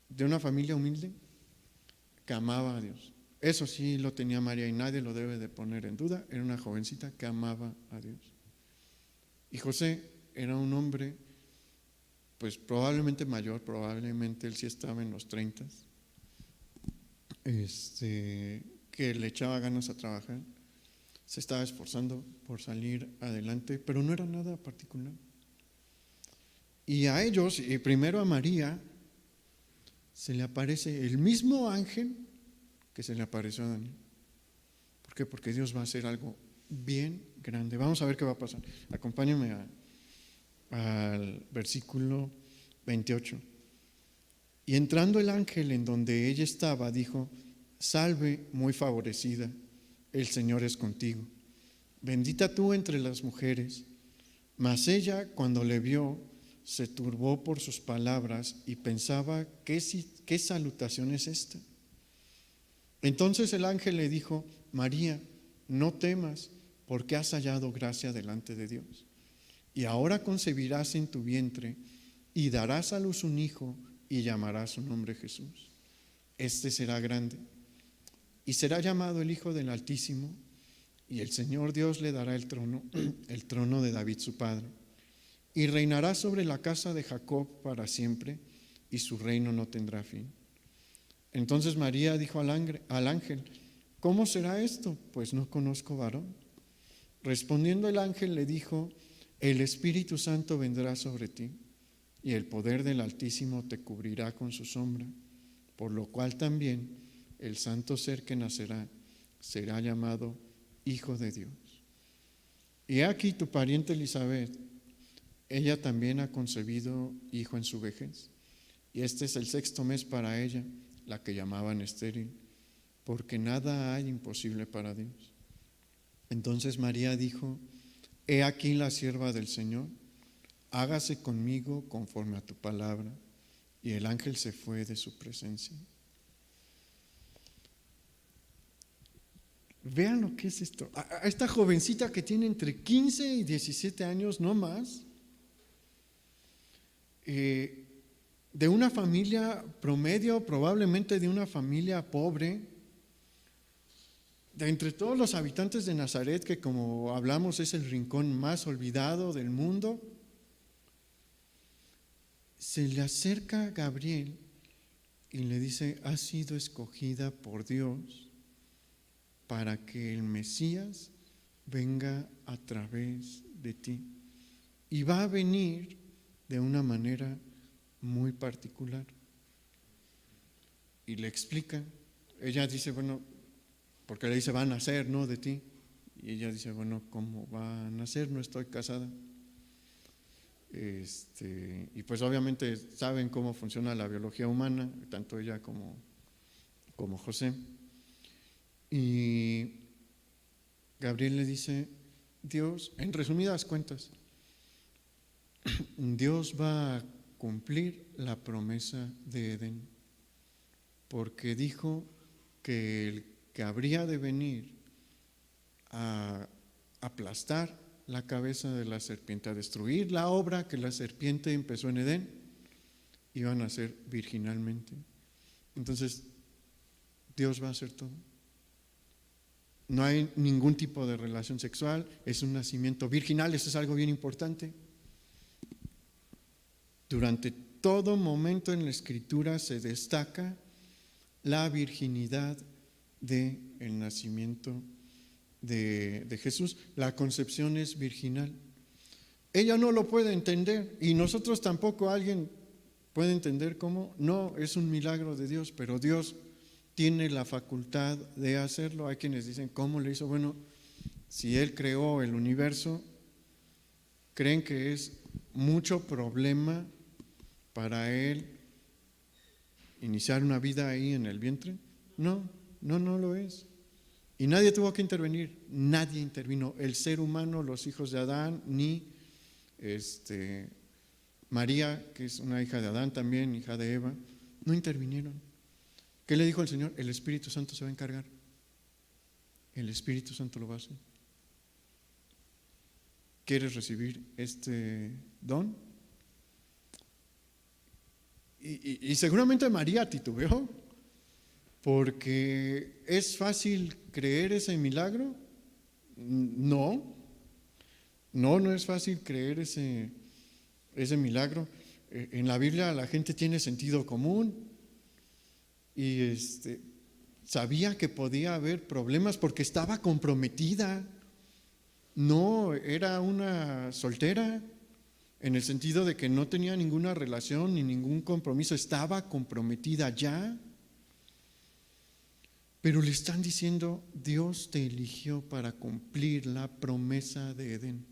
De una familia humilde que amaba a Dios. Eso sí lo tenía María y nadie lo debe de poner en duda. Era una jovencita que amaba a Dios. Y José era un hombre, pues probablemente mayor, probablemente él sí estaba en los 30, que le echaba ganas a trabajar, se estaba esforzando por salir adelante, pero no era nada particular. Y a ellos, y primero a María, se le aparece el mismo ángel que se le apareció a Daniel. ¿Por qué? Porque Dios va a hacer algo bien grande. Vamos a ver qué va a pasar. Acompáñenme al versículo 28. Y entrando el ángel en donde ella estaba, dijo: salve, muy favorecida, el Señor es contigo. Bendita tú entre las mujeres. Mas ella, cuando le vio, se turbó por sus palabras y pensaba: ¿qué salutación es esta? Entonces el ángel le dijo: María, no temas, porque has hallado gracia delante de Dios. Y ahora concebirás en tu vientre y darás a luz un hijo y llamarás su nombre Jesús. Este será grande y será llamado el Hijo del Altísimo, y el Señor Dios le dará el trono de David su padre. Y reinará sobre la casa de Jacob para siempre, y su reino no tendrá fin. Entonces María dijo al ángel: ¿cómo será esto? Pues no conozco varón. Respondiendo el ángel le dijo: el Espíritu Santo vendrá sobre ti, y el poder del Altísimo te cubrirá con su sombra, por lo cual también el santo ser que nacerá será llamado Hijo de Dios. Y he aquí tu pariente Elisabet, ella también ha concebido hijo en su vejez, y este es el 6º mes para ella, la que llamaban estéril, porque nada hay imposible para Dios. Entonces María dijo: he aquí la sierva del Señor, hágase conmigo conforme a tu palabra. Y el ángel se fue de su presencia. Vean lo que es esto. A esta jovencita que tiene entre 15 y 17 años, no más, de una familia promedio, probablemente de una familia pobre, de entre todos los habitantes de Nazaret, que como hablamos es el rincón más olvidado del mundo, se le acerca Gabriel y le dice: has sido escogida por Dios para que el Mesías venga a través de ti. Y va a venir de una manera muy particular. Y le explica. Ella dice: bueno, porque le dice: va a nacer, ¿no? De ti. Y ella dice: bueno, ¿cómo va a nacer? No estoy casada. Y pues obviamente saben cómo funciona la biología humana, tanto ella como José. Y Gabriel le dice: Dios, en resumidas cuentas, Dios va a cumplir la promesa de Edén, porque dijo que el que habría de venir a aplastar la cabeza de la serpiente, a destruir la obra que la serpiente empezó en Edén, iban a ser virginalmente. Entonces, Dios va a hacer todo. No hay ningún tipo de relación sexual, es un nacimiento virginal, eso es algo bien importante. Durante todo momento en la Escritura se destaca la virginidad del nacimiento de Jesús. La concepción es virginal. Ella no lo puede entender y nosotros tampoco. Alguien puede entender cómo. No, es un milagro de Dios, pero Dios tiene la facultad de hacerlo. Hay quienes dicen, ¿cómo le hizo? Bueno, si Él creó el universo, ¿creen que es mucho problema para Él iniciar una vida ahí en el vientre? No lo es. Y nadie tuvo que intervenir, nadie intervino. El ser humano, los hijos de Adán, ni María, que es una hija de Adán también, hija de Eva, no intervinieron. ¿Qué le dijo el Señor? El Espíritu Santo se va a encargar. El Espíritu Santo lo va a hacer. ¿Quieres recibir este don? Y seguramente María titubeó, porque ¿es fácil creer ese milagro? No es fácil creer ese milagro. En la Biblia la gente tiene sentido común y sabía que podía haber problemas porque estaba comprometida. No era una soltera, en el sentido de que no tenía ninguna relación ni ningún compromiso, estaba comprometida ya. Pero le están diciendo, Dios te eligió para cumplir la promesa de Edén.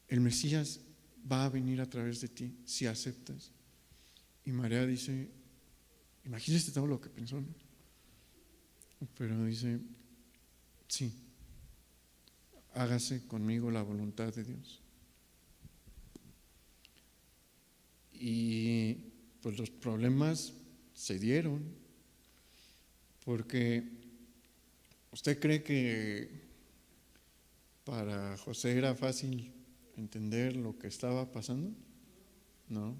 El Mesías va a venir a través de ti si aceptas. Y María dice, imagínese todo lo que pensó, ¿no? Pero dice, sí, hágase conmigo la voluntad de Dios. Y pues los problemas se dieron, porque ¿usted cree que para José era fácil entender lo que estaba pasando? No.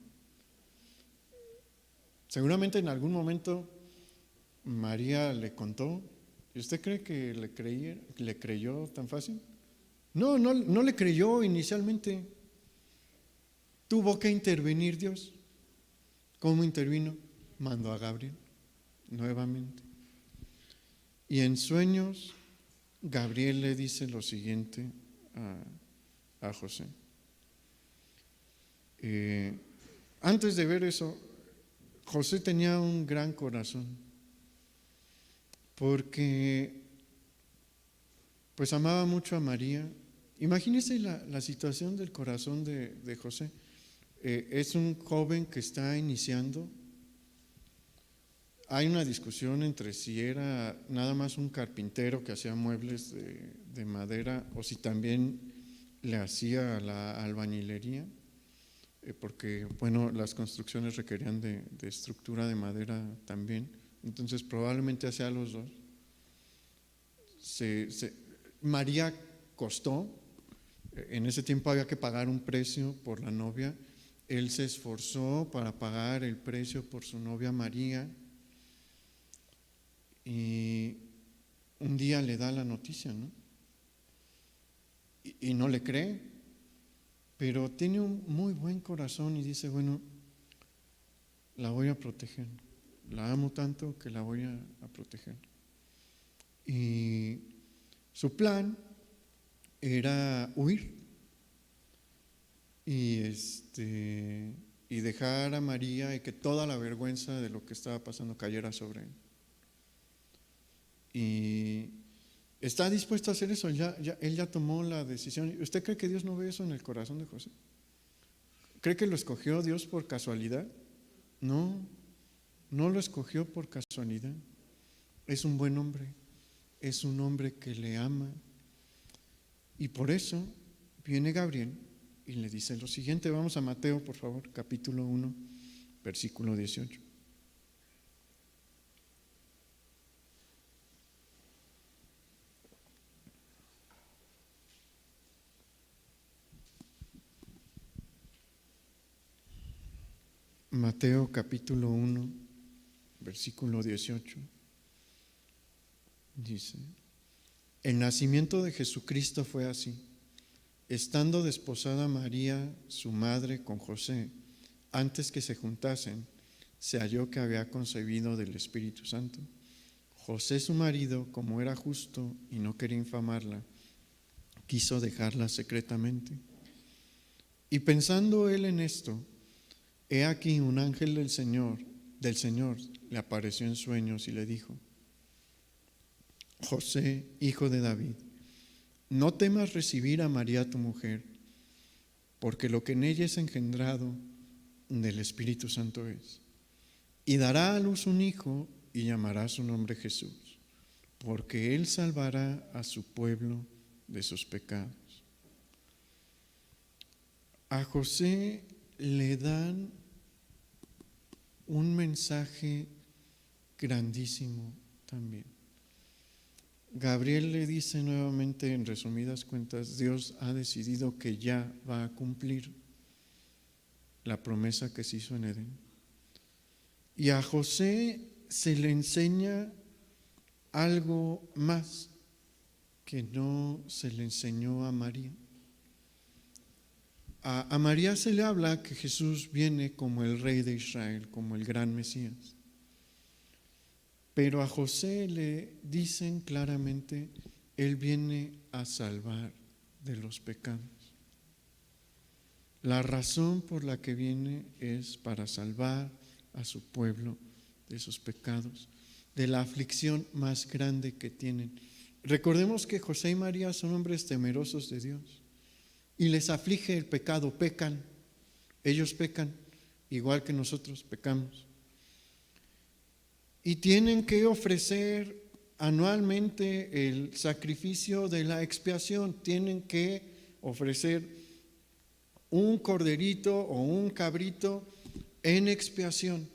Seguramente en algún momento María le contó. ¿Y usted cree que le creyó tan fácil? No le creyó inicialmente. Tuvo que intervenir Dios. ¿Cómo intervino? Mandó a Gabriel nuevamente. Y en sueños, Gabriel le dice lo siguiente a José. Antes de ver eso, José tenía un gran corazón, porque pues amaba mucho a María. Imagínense la situación del corazón de José. Es un joven que está iniciando. Hay una discusión entre si era nada más un carpintero que hacía muebles de madera o si también le hacía la albañilería, porque bueno, las construcciones requerían de estructura de madera también. Entonces probablemente hacía los dos. María costó. En ese tiempo había que pagar un precio por la novia. Él se esforzó para pagar el precio por su novia María. Y un día le da la noticia, ¿no? Y no le cree, pero tiene un muy buen corazón y dice, bueno, la voy a proteger. La amo tanto que la voy a proteger. Y su plan era huir y dejar a María y que toda la vergüenza de lo que estaba pasando cayera sobre él. Y está dispuesto a hacer eso. Él ya tomó la decisión. ¿Usted cree que Dios no ve eso en el corazón de José? ¿Cree que lo escogió Dios por casualidad? No lo escogió por casualidad. Es un buen hombre, es un hombre que le ama. Y por eso viene Gabriel y le dice lo siguiente. Vamos a Mateo, por favor, capítulo 1, versículo 18. Mateo capítulo 1, versículo 18, dice: el nacimiento de Jesucristo fue así. Estando desposada María, su madre, con José, antes que se juntasen, se halló que había concebido del Espíritu Santo. José, su marido, como era justo y no quería infamarla, quiso dejarla secretamente. Y pensando él en esto, he aquí un ángel del Señor del Señor le apareció en sueños y le dijo: José, hijo de David, no temas recibir a María tu mujer, porque lo que en ella es engendrado del Espíritu Santo es. Y dará a luz un hijo y llamará su nombre Jesús, porque él salvará a su pueblo de sus pecados. A José le dan un mensaje grandísimo también. Gabriel le dice nuevamente, en resumidas cuentas, Dios ha decidido que ya va a cumplir la promesa que se hizo en Edén. Y a José se le enseña algo más que no se le enseñó a María. A María se le habla que Jesús viene como el Rey de Israel, como el gran Mesías. Pero a José le dicen claramente, Él viene a salvar de los pecados. La razón por la que viene es para salvar a su pueblo de sus pecados, de la aflicción más grande que tienen. Recordemos que José y María son hombres temerosos de Dios y les aflige el pecado, pecan, ellos pecan, igual que nosotros pecamos. Y tienen que ofrecer anualmente el sacrificio de la expiación, tienen que ofrecer un corderito o un cabrito en expiación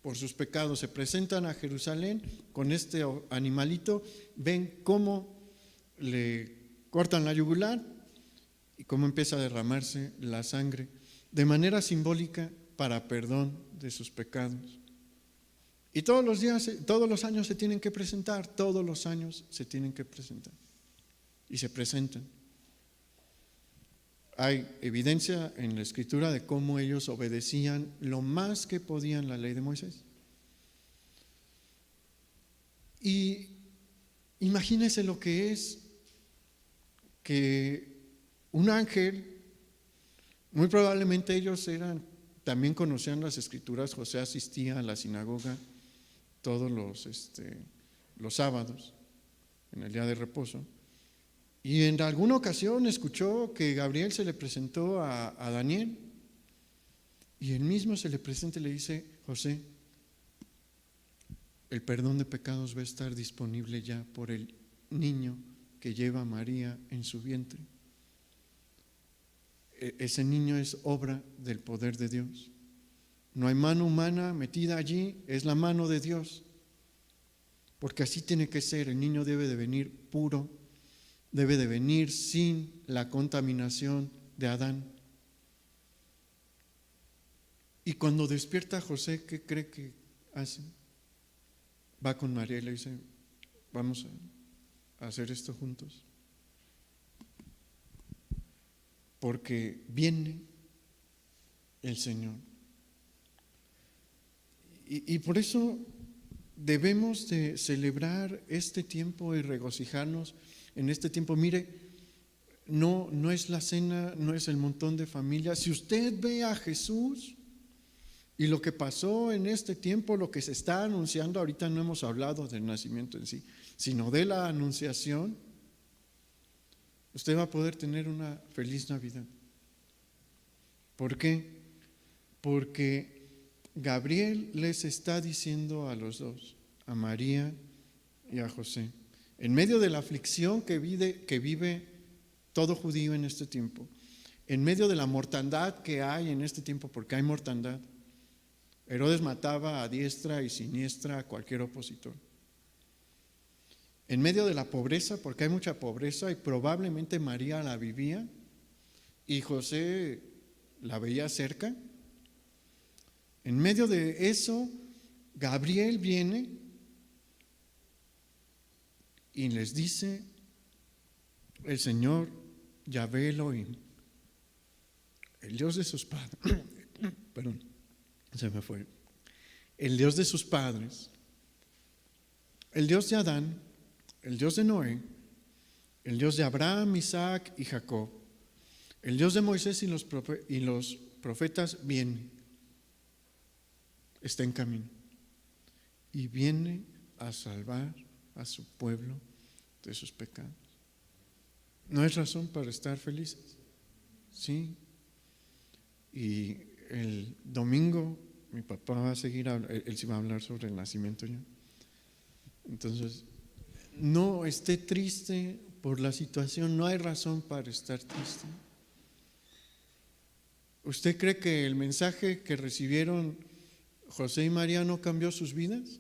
por sus pecados. Se presentan a Jerusalén con este animalito, ven cómo le cortan la yugular y cómo empieza a derramarse la sangre de manera simbólica para perdón de sus pecados. Y todos los años se tienen que presentar, todos los años se tienen que presentar. Y se presentan. Hay evidencia en la Escritura de cómo ellos obedecían lo más que podían la ley de Moisés. Y imagínense lo que es que un ángel, muy probablemente ellos también conocían las Escrituras. José asistía a la sinagoga todos los sábados, en el día de reposo, y en alguna ocasión escuchó que Gabriel se le presentó a Daniel, y él mismo se le presenta y le dice: José, el perdón de pecados va a estar disponible ya por el niño que lleva María en su vientre. Ese niño es obra del poder de Dios. No hay mano humana metida allí, es la mano de Dios. Porque así tiene que ser, el niño debe de venir puro, debe de venir sin la contaminación de Adán. Y cuando despierta José, ¿qué cree que hace? Va con María y le dice: vamos a hacer esto juntos. Porque viene el Señor. Y por eso debemos de celebrar este tiempo y regocijarnos en este tiempo. Mire, no es la cena, no es el montón de familia. Si usted ve a Jesús y lo que pasó en este tiempo, lo que se está anunciando, ahorita no hemos hablado del nacimiento en sí, sino de la anunciación, usted va a poder tener una feliz Navidad. ¿Por qué? Porque Gabriel les está diciendo a los dos, a María y a José, en medio de la aflicción que vive todo judío en este tiempo, en medio de la mortandad que hay en este tiempo, porque hay mortandad. Herodes mataba a diestra y siniestra a cualquier opositor. En medio de la pobreza, porque hay mucha pobreza y probablemente María la vivía y José la veía cerca. En medio de eso, Gabriel viene y les dice: el Señor Yahvé Elohim, el Dios de sus padres, perdón, se me fue, el Dios de sus padres, el Dios de Adán, el Dios de Noé, el Dios de Abraham, Isaac y Jacob, el Dios de Moisés y los profetas viene. Está en camino. y viene a salvar a su pueblo de sus pecados. ¿No es razón para estar felices? Sí. Y el domingo mi papá va a seguir, él sí va a hablar sobre el nacimiento ya. Entonces, no esté triste por la situación, no hay razón para estar triste. ¿Usted cree que el mensaje que recibieron José y María no cambió sus vidas?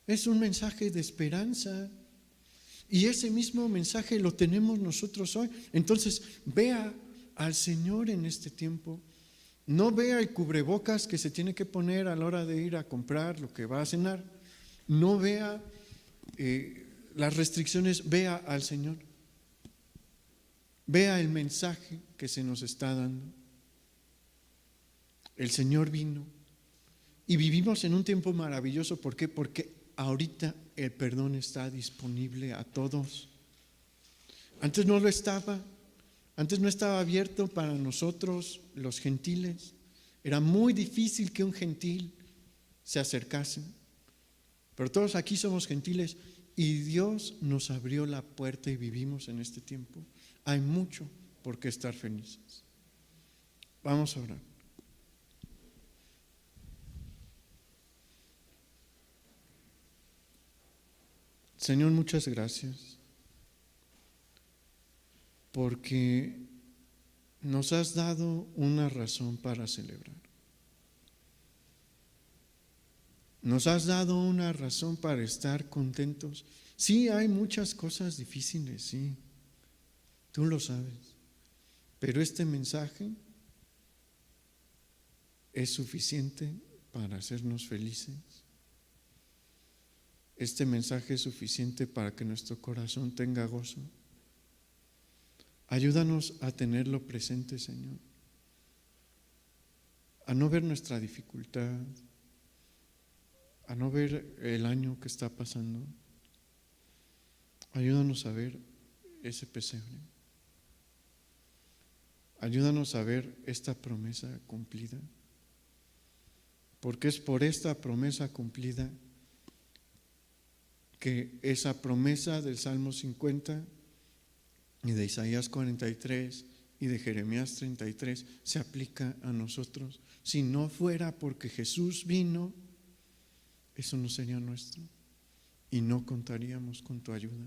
Es un mensaje de esperanza. Y ese mismo mensaje lo tenemos nosotros hoy. Entonces, vea al Señor en este tiempo. No vea el cubrebocas que se tiene que poner a la hora de ir a comprar lo que va a cenar. No vea las restricciones, vea al Señor. Vea el mensaje que se nos está dando. El Señor vino y vivimos en un tiempo maravilloso. ¿Por qué? Porque ahorita el perdón está disponible a todos. Antes no lo estaba. Antes no estaba abierto para nosotros, los gentiles. Era muy difícil que un gentil se acercase. Pero todos aquí somos gentiles y Dios nos abrió la puerta y vivimos en este tiempo. Hay mucho por qué estar felices. Vamos a orar. Señor, muchas gracias porque nos has dado una razón para celebrar. Nos has dado una razón para estar contentos. Sí, hay muchas cosas difíciles, sí, tú lo sabes, pero este mensaje es suficiente para hacernos felices. Este mensaje es suficiente para que nuestro corazón tenga gozo. Ayúdanos a tenerlo presente, Señor, a no ver nuestra dificultad, a no ver el año que está pasando. Ayúdanos a ver ese pesebre. Ayúdanos a ver esta promesa cumplida, porque es por esta promesa cumplida que esa promesa del Salmo 50 y de Isaías 43 y de Jeremías 33 se aplica a nosotros. Si no fuera porque Jesús vino, eso no sería nuestro y no contaríamos con tu ayuda.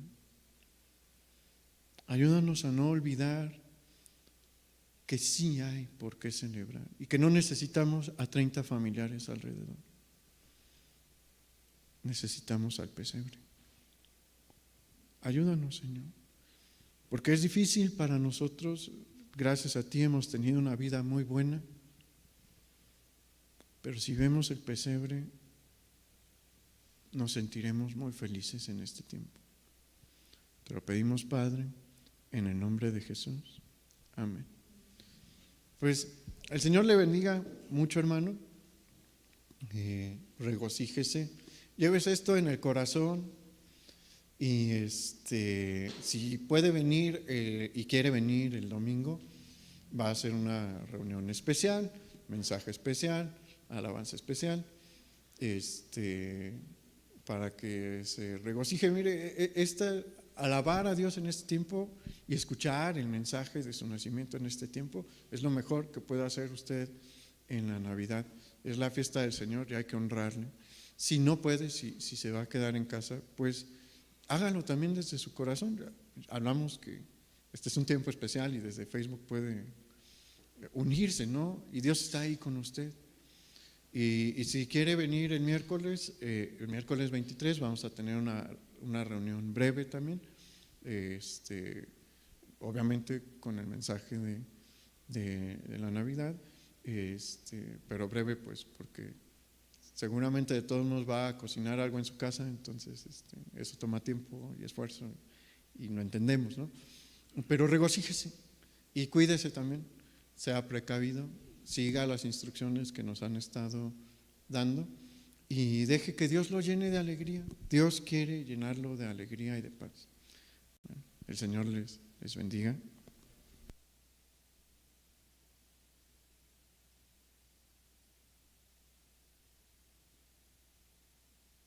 Ayúdanos a no olvidar que sí hay por qué celebrar y que no necesitamos a 30 familiares alrededor. Necesitamos al pesebre. Ayúdanos, Señor, porque es difícil para nosotros. Gracias a ti hemos tenido una vida muy buena, pero si vemos el pesebre, nos sentiremos muy felices en este tiempo. Te lo pedimos, Padre, en el nombre de Jesús. Amén. Pues el Señor le bendiga mucho, hermano. Regocíjese. Llévese esto en el corazón. Y si puede venir y quiere venir el domingo, va a ser una reunión especial, mensaje especial, alabanza especial, para que se regocije. Mire, alabar a Dios en este tiempo y escuchar el mensaje de su nacimiento en este tiempo es lo mejor que puede hacer usted en la Navidad. Es la fiesta del Señor y hay que honrarle. Si no puede, si se va a quedar en casa, pues hágalo también desde su corazón. Hablamos que este es un tiempo especial y desde Facebook puede unirse, ¿no? Y Dios está ahí con usted. Y si quiere venir el miércoles 23, vamos a tener una reunión breve también, obviamente con el mensaje de la Navidad, pero breve, pues porque seguramente de todos modos va a cocinar algo en su casa, entonces eso toma tiempo y esfuerzo y lo entendemos, ¿no? Pero regocíjese y cuídese también, sea precavido, siga las instrucciones que nos han estado dando y deje que Dios lo llene de alegría. Dios quiere llenarlo de alegría y de paz. Bueno, el Señor les bendiga.